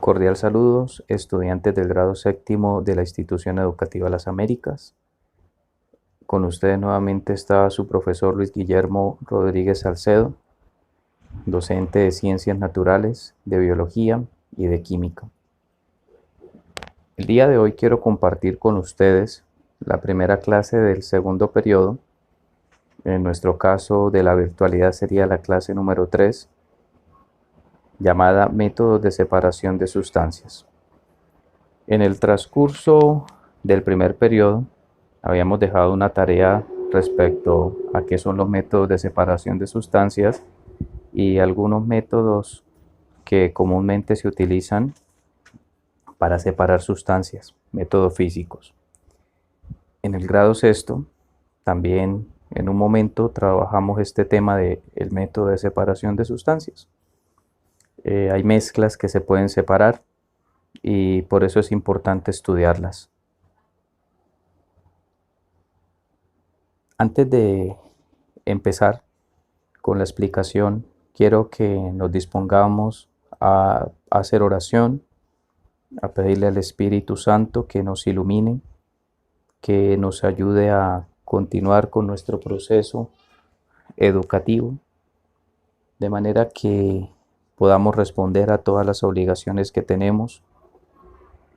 Cordial saludos, estudiantes del grado séptimo de la Institución Educativa Las Américas. Con ustedes nuevamente está su profesor Luis Guillermo Rodríguez Salcedo, docente de Ciencias Naturales, de Biología y de Química. El día de hoy quiero compartir con ustedes la primera clase del segundo periodo. En nuestro caso de la virtualidad sería la clase número 3, llamada Métodos de separación de sustancias. En el transcurso del primer periodo habíamos dejado una tarea respecto a qué son los métodos de separación de sustancias y algunos métodos que comúnmente se utilizan para separar sustancias, métodos físicos. En el grado sexto también en un momento trabajamos este tema del método de separación de sustancias. Hay mezclas que se pueden separar y por eso es importante estudiarlas. Antes de empezar con la explicación, quiero que nos dispongamos a hacer oración, a pedirle al Espíritu Santo que nos ilumine, que nos ayude a continuar con nuestro proceso educativo, de manera que podamos responder a todas las obligaciones que tenemos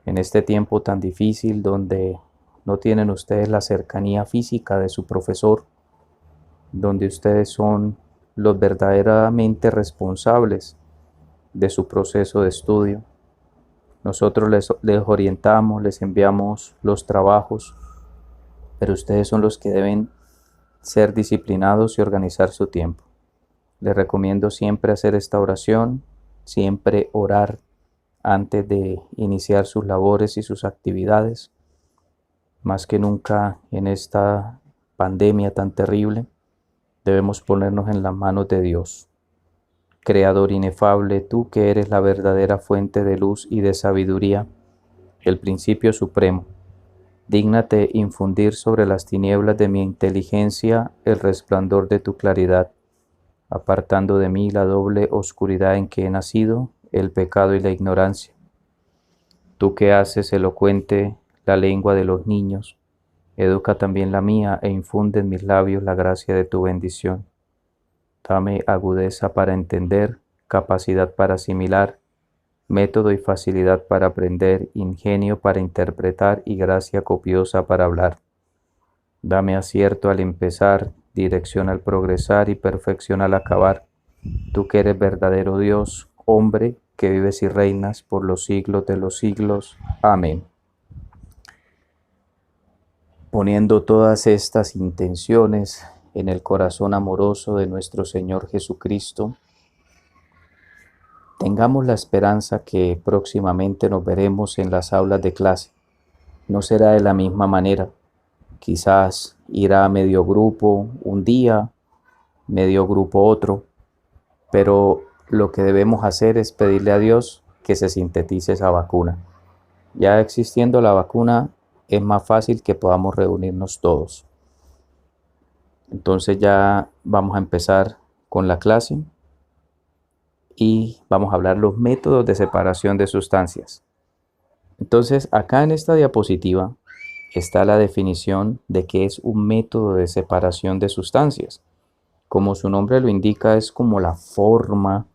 en este tiempo tan difícil donde no tienen ustedes la cercanía física de su profesor, donde ustedes son los verdaderamente responsables de su proceso de estudio. Nosotros les orientamos, les enviamos los trabajos, pero ustedes son los que deben ser disciplinados y organizar su tiempo. Les recomiendo siempre hacer esta oración, siempre orar antes de iniciar sus labores y sus actividades. Más que nunca en esta pandemia tan terrible, debemos ponernos en las manos de Dios. Creador inefable, tú que eres la verdadera fuente de luz y de sabiduría, el principio supremo, dígnate infundir sobre las tinieblas de mi inteligencia el resplandor de tu claridad, apartando de mí la doble oscuridad en que he nacido, el pecado y la ignorancia. Tú que haces elocuente la lengua de los niños, educa también la mía e infunde en mis labios la gracia de tu bendición. Dame agudeza para entender, capacidad para asimilar, método y facilidad para aprender, ingenio para interpretar y gracia copiosa para hablar. Dame acierto al empezar, dirección al progresar y perfección al acabar. Tú que eres verdadero Dios, hombre, que vives y reinas por los siglos de los siglos. Amén. Poniendo todas estas intenciones en el corazón amoroso de nuestro Señor Jesucristo, tengamos la esperanza que próximamente nos veremos en las aulas de clase. No será de la misma manera. Quizás irá medio grupo un día, medio grupo otro, pero lo que debemos hacer es pedirle a Dios que se sintetice esa vacuna. Ya existiendo la vacuna, es más fácil que podamos reunirnos todos. Entonces ya vamos a empezar con la clase y vamos a hablar los métodos de separación de sustancias. Entonces acá en esta diapositiva está la definición de qué es un método de separación de sustancias. Como su nombre lo indica, es como la forma,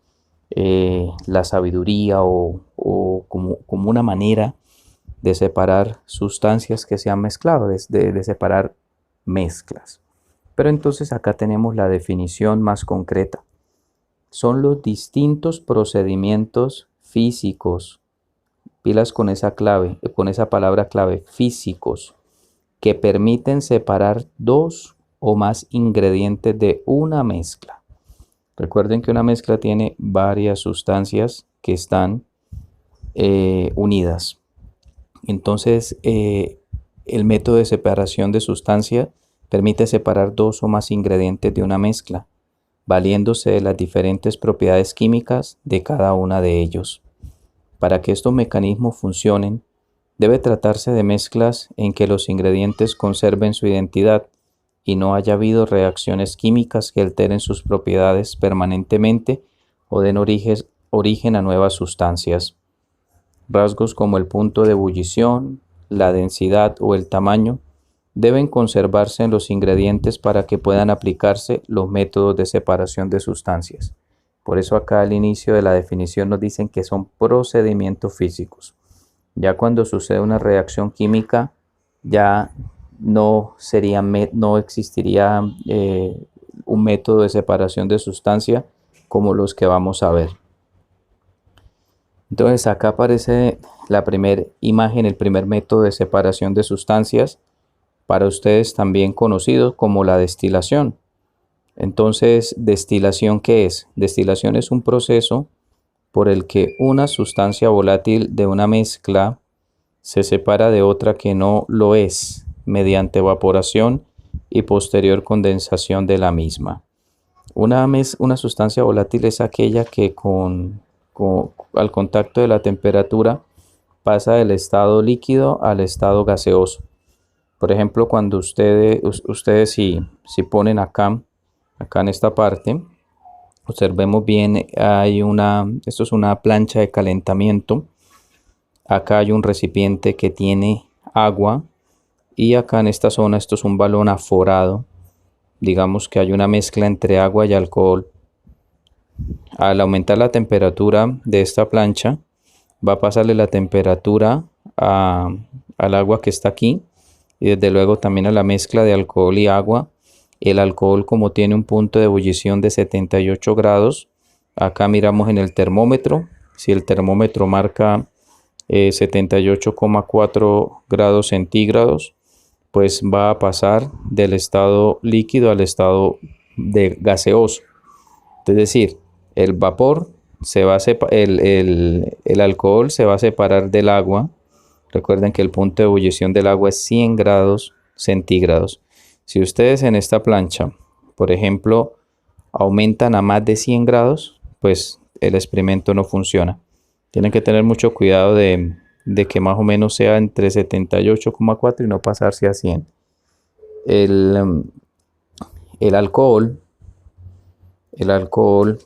la sabiduría o como una manera de separar sustancias que se han mezclado, de separar mezclas. Pero entonces acá tenemos la definición más concreta. Son los distintos procedimientos físicos, pilas con esa clave, con esa palabra clave, físicos, que permiten separar dos o más ingredientes de una mezcla. Recuerden que una mezcla tiene varias sustancias que están unidas. Entonces, el método de separación de sustancia permite separar dos o más ingredientes de una mezcla, valiéndose de las diferentes propiedades químicas de cada una de ellos. Para que estos mecanismos funcionen, debe tratarse de mezclas en que los ingredientes conserven su identidad y no haya habido reacciones químicas que alteren sus propiedades permanentemente o den origen a nuevas sustancias. Rasgos como el punto de ebullición, la densidad o el tamaño deben conservarse en los ingredientes para que puedan aplicarse los métodos de separación de sustancias. Por eso acá al inicio de la definición nos dicen que son procedimientos físicos. Ya cuando sucede una reacción química, ya no existiría un método de separación de sustancia como los que vamos a ver. Entonces acá aparece la primera imagen, el primer método de separación de sustancias, para ustedes también conocido como la destilación. Entonces, ¿destilación qué es? Destilación es un proceso por el que una sustancia volátil de una mezcla se separa de otra que no lo es, mediante evaporación y posterior condensación de la misma. Una sustancia volátil es aquella que al contacto de la temperatura pasa del estado líquido al estado gaseoso. Por ejemplo, cuando ustedes si ponen acá en esta parte, observemos bien, esto es una plancha de calentamiento. Acá hay un recipiente que tiene agua y acá en esta zona esto es un balón aforado. Digamos que hay una mezcla entre agua y alcohol. Al aumentar la temperatura de esta plancha, va a pasarle la temperatura al agua que está aquí y desde luego también a la mezcla de alcohol y agua. El alcohol, como tiene un punto de ebullición de 78 grados, acá miramos en el termómetro. Si el termómetro marca 78,4 grados centígrados, pues va a pasar del estado líquido al estado gaseoso. Es decir, el vapor el alcohol se va a separar del agua. Recuerden que el punto de ebullición del agua es 100 grados centígrados. Si ustedes en esta plancha, por ejemplo, aumentan a más de 100 grados, pues el experimento no funciona. Tienen que tener mucho cuidado de que más o menos sea entre 78,4 y no pasarse a 100. El alcohol,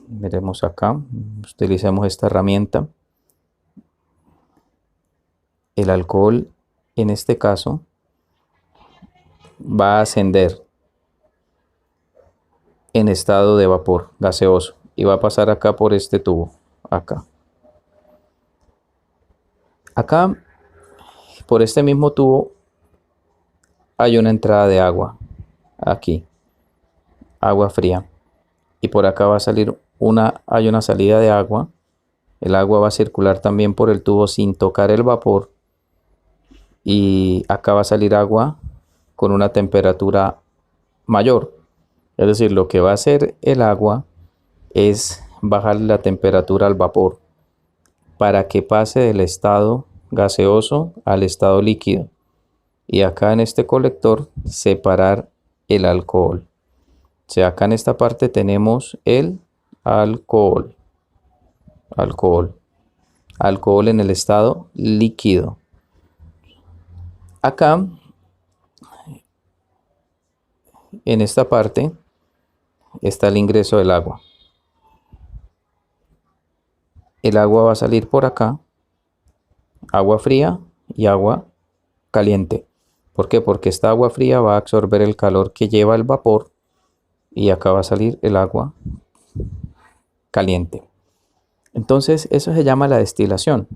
miremos acá, utilicemos esta herramienta. El alcohol en este caso va a ascender en estado de vapor gaseoso y va a pasar acá por este tubo, acá, por este mismo tubo hay una entrada de agua, aquí, agua fría, y por acá va a salir hay una salida de agua. El agua va a circular también por el tubo sin tocar el vapor y acá va a salir agua con una temperatura mayor. Es decir, lo que va a hacer el agua es bajar la temperatura al vapor para que pase del estado gaseoso al estado líquido. Y acá en este colector separar el alcohol. O sea, acá en esta parte tenemos el alcohol en el estado líquido. Acá en esta parte está el ingreso del agua. El agua va a salir por acá, agua fría y agua caliente. ¿Por qué? Porque esta agua fría va a absorber el calor que lleva el vapor y acá va a salir el agua caliente. Entonces eso se llama la destilación.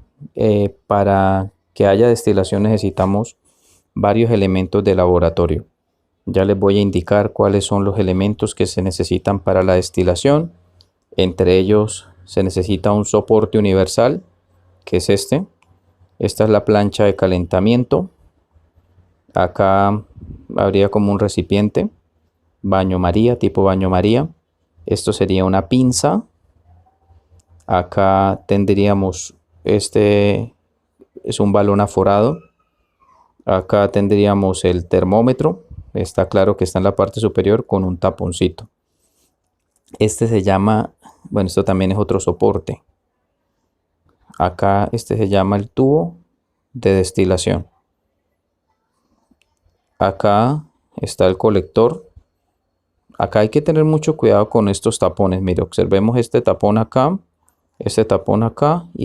Para que haya destilación necesitamos varios elementos de laboratorio. Ya les voy a indicar cuáles son los elementos que se necesitan para la destilación. Entre ellos se necesita un soporte universal, que es este. Esta es la plancha de calentamiento. Acá habría como un recipiente, baño María, tipo baño María. Esto sería una pinza. Acá tendríamos, este es un balón aforado. Acá tendríamos el termómetro. Está claro que está en la parte superior con un taponcito. Este se llama, bueno, esto también es otro soporte. Acá este se llama el tubo de destilación. Acá está el colector. Acá hay que tener mucho cuidado con estos tapones. Mire, observemos este tapón acá y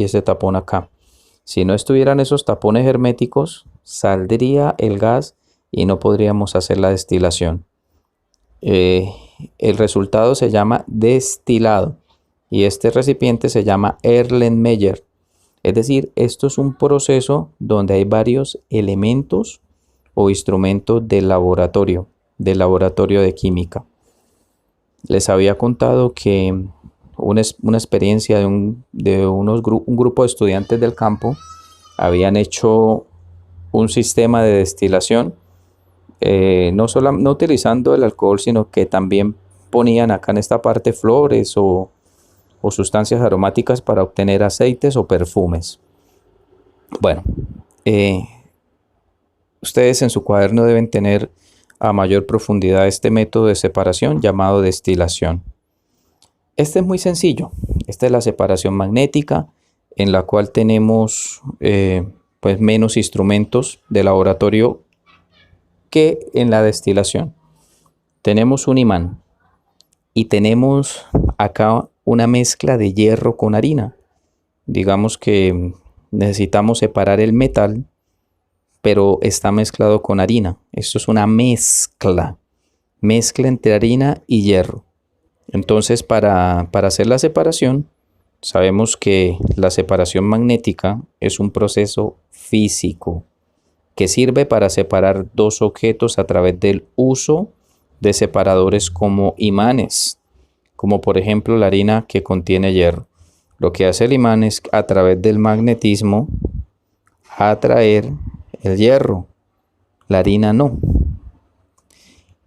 este tapón acá. Si no estuvieran esos tapones herméticos, saldría el gas y no podríamos hacer la destilación. El resultado se llama destilado y este recipiente se llama Erlenmeyer. Es decir, esto es un proceso donde hay varios elementos o instrumentos de laboratorio de química. Les había contado que una experiencia de un grupo de estudiantes del campo habían hecho un sistema de destilación, no utilizando el alcohol, sino que también ponían acá en esta parte flores o sustancias aromáticas para obtener aceites o perfumes. Bueno, ustedes en su cuaderno deben tener a mayor profundidad este método de separación llamado destilación. Este es muy sencillo. Esta es la separación magnética, en la cual tenemos pues menos instrumentos de laboratorio que en la destilación. Tenemos un imán y tenemos acá una mezcla de hierro con harina. Digamos que necesitamos separar el metal, pero está mezclado con harina. Esto es una mezcla entre harina y hierro. Entonces, para hacer la separación, sabemos que la separación magnética es un proceso físico que sirve para separar dos objetos a través del uso de separadores como imanes, como por ejemplo la harina que contiene hierro. Lo que hace el imán es, a través del magnetismo, atraer el hierro, la harina no.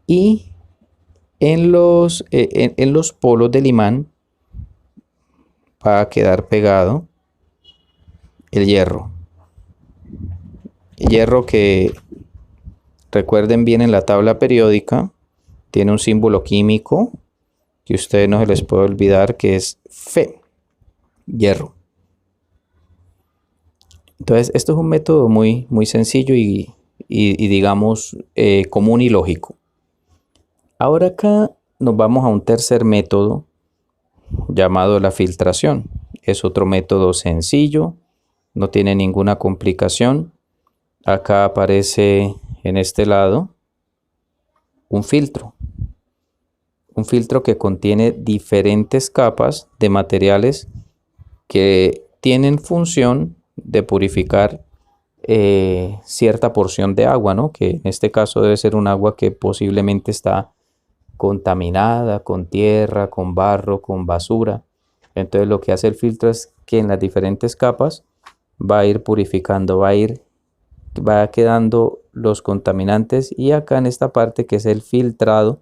Y en los polos del imán va a quedar pegado el hierro. El hierro que, recuerden bien, en la tabla periódica tiene un símbolo químico que a ustedes no se les puede olvidar, que es Fe, hierro. Entonces, esto es un método muy sencillo y digamos común y lógico. Ahora acá nos vamos a un tercer método llamado la filtración. Es otro método sencillo, no tiene ninguna complicación. Acá aparece en este lado un filtro que contiene diferentes capas de materiales que tienen función de purificar cierta porción de agua, ¿no? Que en este caso debe ser un agua que posiblemente está contaminada con tierra, con barro, con basura. Entonces lo que hace el filtro es que en las diferentes capas va a ir purificando, va quedando los contaminantes, y acá en esta parte que es el filtrado,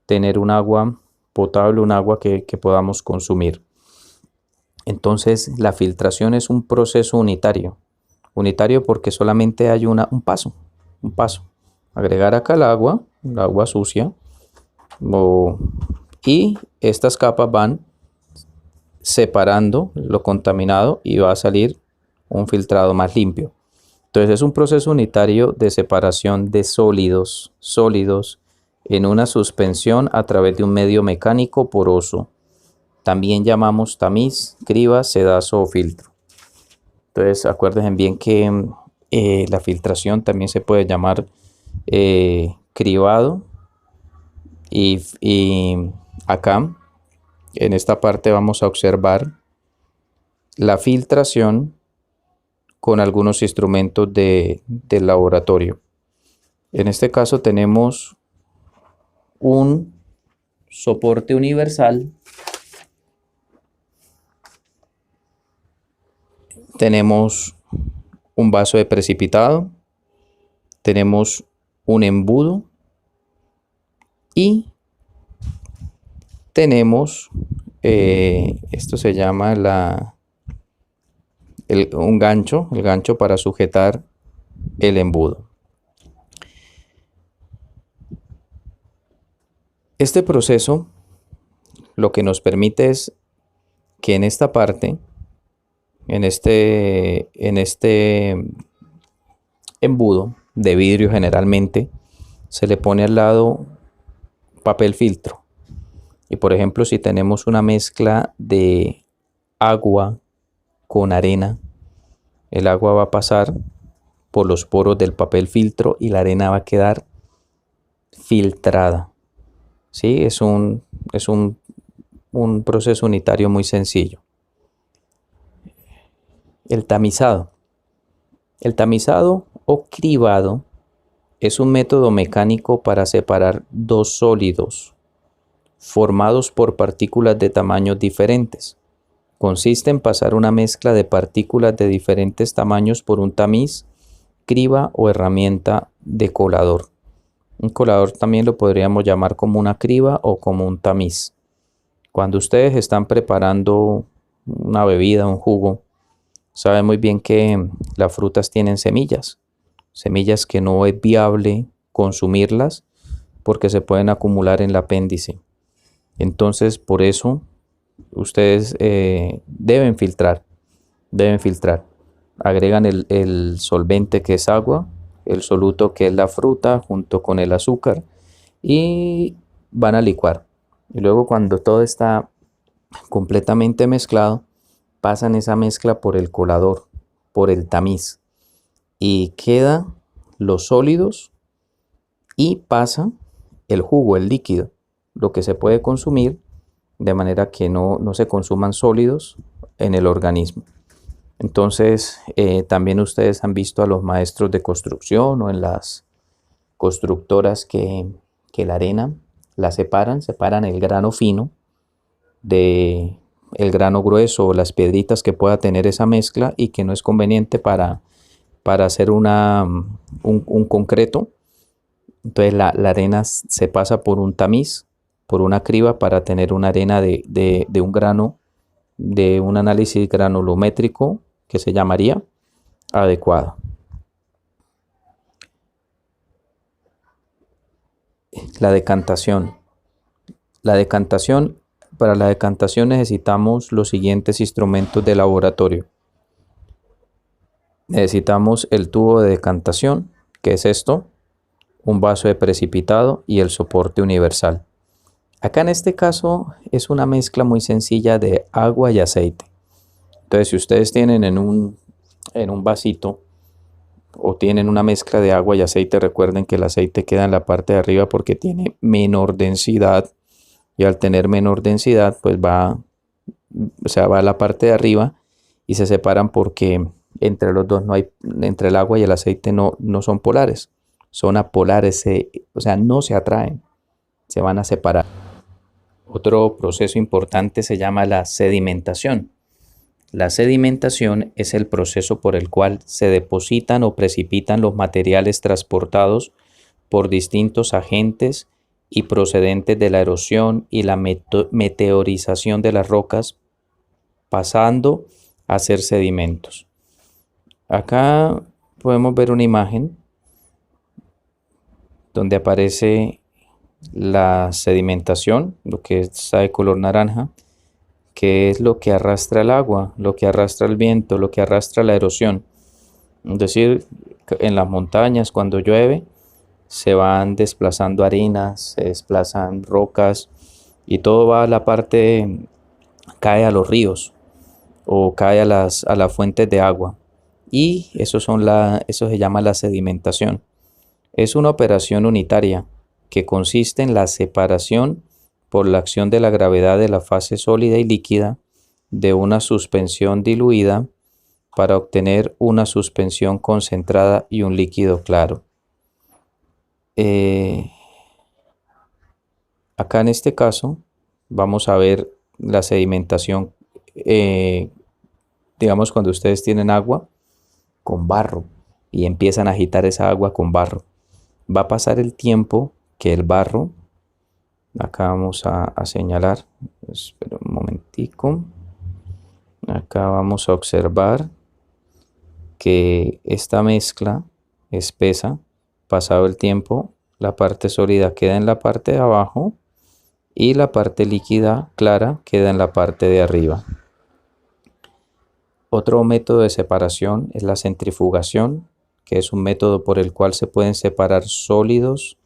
tener un agua potable, un agua que podamos consumir. Entonces la filtración es un proceso unitario porque solamente hay un paso. Agregar acá el agua sucia, y estas capas van separando lo contaminado y va a salir un filtrado más limpio. Entonces es un proceso unitario de separación de sólidos en una suspensión a través de un medio mecánico poroso. También llamamos tamiz, criba, sedazo o filtro. Entonces acuérdense bien que la filtración también se puede llamar cribado, y acá en esta parte vamos a observar la filtración con algunos instrumentos del laboratorio. En este caso tenemos un soporte universal, tenemos un vaso de precipitado, tenemos un embudo y tenemos esto se llama un gancho, el gancho para sujetar el embudo. Este proceso lo que nos permite es que en esta parte, en este embudo de vidrio, generalmente se le pone al lado papel filtro. Y por ejemplo, si tenemos una mezcla de agua con arena, El agua va a pasar por los poros del papel filtro y la arena va a quedar filtrada. ¿Sí? Un proceso unitario muy sencillo. El tamizado. El tamizado o cribado es un método mecánico para separar dos sólidos formados por partículas de tamaños diferentes. Consiste en pasar una mezcla de partículas de diferentes tamaños por un tamiz, criba o herramienta de colador. Un colador también lo podríamos llamar como una criba o como un tamiz. Cuando ustedes están preparando una bebida, un jugo, saben muy bien que las frutas tienen semillas que no es viable consumirlas porque se pueden acumular en el apéndice. Entonces, por eso ustedes deben filtrar. Agregan el solvente que es agua, el soluto que es la fruta junto con el azúcar y van a licuar. Y luego cuando todo está completamente mezclado, pasan esa mezcla por el colador, por el tamiz y quedan los sólidos y pasa el jugo, el líquido, lo que se puede consumir, de manera que no se consuman sólidos en el organismo. Entonces, también ustedes han visto a los maestros de construcción o en las constructoras que la arena la separan el grano fino de el grano grueso o las piedritas que pueda tener esa mezcla y que no es conveniente para hacer un concreto. Entonces la arena se pasa por un tamiz, por una criba para tener una arena de un grano, de un análisis granulométrico que se llamaría adecuado. La decantación. Para la decantación necesitamos los siguientes instrumentos de laboratorio. Necesitamos el tubo de decantación, que es esto, un vaso de precipitado y el soporte universal. Acá en este caso es una mezcla muy sencilla de agua y aceite. Entonces, si ustedes tienen en un vasito o tienen una mezcla de agua y aceite, recuerden que el aceite queda en la parte de arriba porque tiene menor densidad y al tener menor densidad pues va a la parte de arriba y se separan porque entre los dos entre el agua y el aceite no son polares, son apolares, no se atraen, se van a separar. Otro proceso importante se llama la sedimentación. La sedimentación es el proceso por el cual se depositan o precipitan los materiales transportados por distintos agentes y procedentes de la erosión y la meteorización de las rocas, pasando a ser sedimentos. Acá podemos ver una imagen donde aparece la sedimentación, lo que está de color naranja, que es lo que arrastra el agua, lo que arrastra el viento, lo que arrastra la erosión. Es decir, en las montañas cuando llueve se van desplazando arenas, se desplazan rocas y todo va a la parte, cae a los ríos o cae a las fuentes de agua y eso se llama la sedimentación. Es una operación unitaria que consiste en la separación por la acción de la gravedad de la fase sólida y líquida de una suspensión diluida para obtener una suspensión concentrada y un líquido claro. Acá en este caso vamos a ver la sedimentación, digamos cuando ustedes tienen agua con barro y empiezan a agitar esa agua con barro. Va a pasar el tiempo que el barro, acá vamos a señalar, espera un momentico, acá vamos a observar que esta mezcla espesa, pasado el tiempo, la parte sólida queda en la parte de abajo y la parte líquida clara queda en la parte de arriba. Otro método de separación es la centrifugación, que es un método por el cual se pueden separar sólidos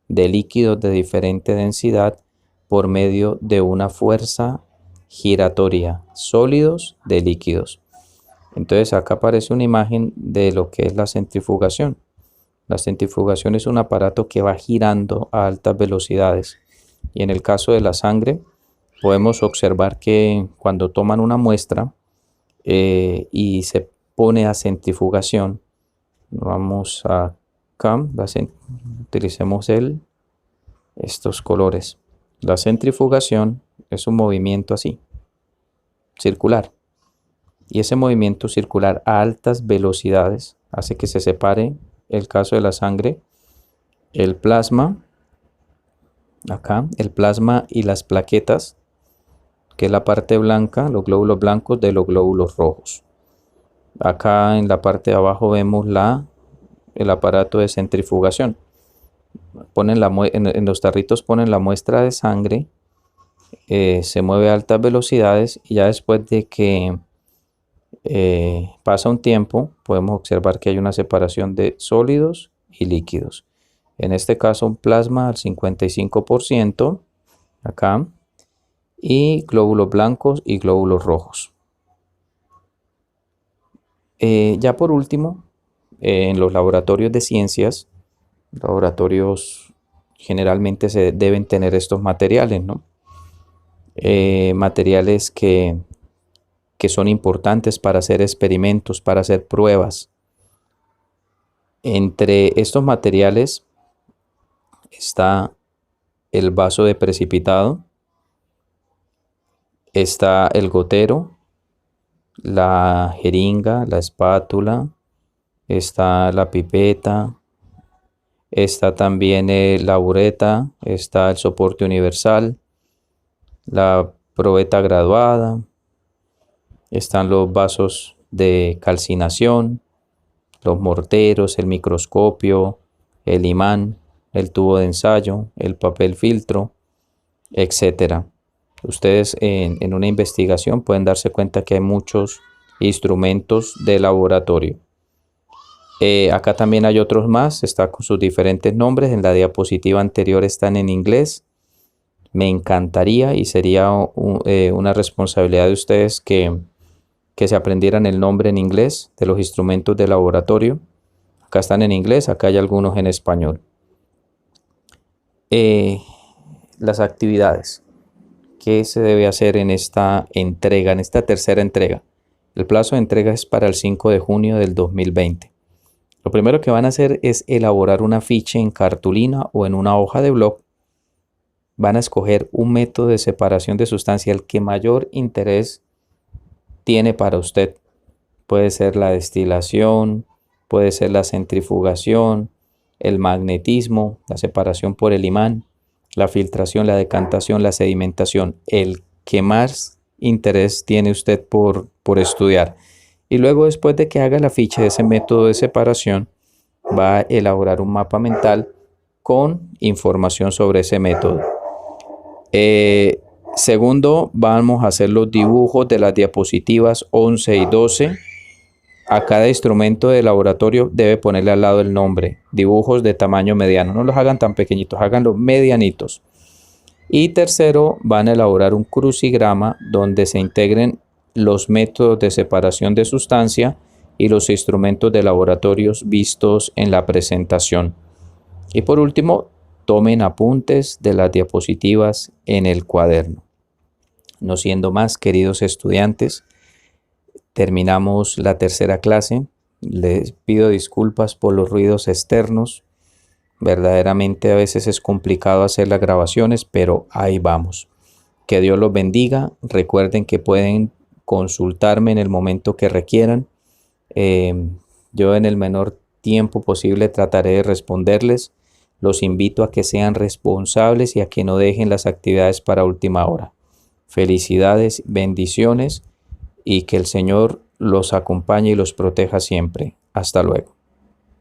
de líquidos de diferente densidad por medio de una fuerza giratoria, sólidos de líquidos. Entonces acá aparece una imagen de lo que es la centrifugación. La centrifugación es un aparato que va girando a altas velocidades. Y en el caso de la sangre, podemos observar que cuando toman una muestra y se pone a centrifugación, vamos acá, utilicemos estos colores. La centrifugación es un movimiento así, circular. Y ese movimiento circular a altas velocidades hace que se separe, el caso de la sangre, el plasma, acá, el plasma y las plaquetas, que es la parte blanca, los glóbulos blancos de los glóbulos rojos. Acá en la parte de abajo vemos el aparato de centrifugación. En los tarritos ponen la muestra de sangre, se mueve a altas velocidades y ya después de que pasa un tiempo, podemos observar que hay una separación de sólidos y líquidos. En este caso un plasma al 55%, acá, y glóbulos blancos y glóbulos rojos. Ya por último, en los laboratorios de ciencias, laboratorios generalmente se deben tener estos materiales, ¿no? Materiales que son importantes para hacer experimentos, para hacer pruebas. Entre estos materiales está el vaso de precipitado, está el gotero, la jeringa, la espátula, está la pipeta, está también la bureta, está el soporte universal, la probeta graduada, están los vasos de calcinación, los morteros, el microscopio, el imán, el tubo de ensayo, el papel filtro, etc. Ustedes en una investigación pueden darse cuenta que hay muchos instrumentos de laboratorio. Acá también hay otros más, está con sus diferentes nombres. En la diapositiva anterior están en inglés. Me encantaría y sería una responsabilidad de ustedes que se aprendieran el nombre en inglés de los instrumentos de laboratorio. Acá están en inglés, acá hay algunos en español. Las actividades. ¿Qué se debe hacer en esta entrega, en esta tercera entrega? El plazo de entrega es para el 5 de junio del 2020. Lo primero que van a hacer es elaborar un afiche en cartulina o en una hoja de blog. Van a escoger un método de separación de sustancia, el que mayor interés tiene para usted. Puede ser la destilación, puede ser la centrifugación, el magnetismo, la separación por el imán, la filtración, la decantación, la sedimentación, el que más interés tiene usted por estudiar. Y luego, después de que haga la ficha de ese método de separación, va a elaborar un mapa mental con información sobre ese método. Segundo, vamos a hacer los dibujos de las diapositivas 11 y 12. A cada instrumento de laboratorio debe ponerle al lado el nombre. Dibujos de tamaño mediano. No los hagan tan pequeñitos, háganlos medianitos. Y tercero, van a elaborar un crucigrama donde se integren los métodos de separación de sustancia y los instrumentos de laboratorios vistos en la presentación. Y por último, tomen apuntes de las diapositivas en el cuaderno. No siendo más, queridos estudiantes, terminamos la tercera clase. Les pido disculpas por los ruidos externos. Verdaderamente a veces es complicado hacer las grabaciones, pero ahí vamos. Que Dios los bendiga. Recuerden que pueden consultarme en el momento que requieran. Yo en el menor tiempo posible trataré de responderles. Los invito a que sean responsables y a que no dejen las actividades para última hora. Felicidades, bendiciones y que el Señor los acompañe y los proteja siempre. Hasta luego.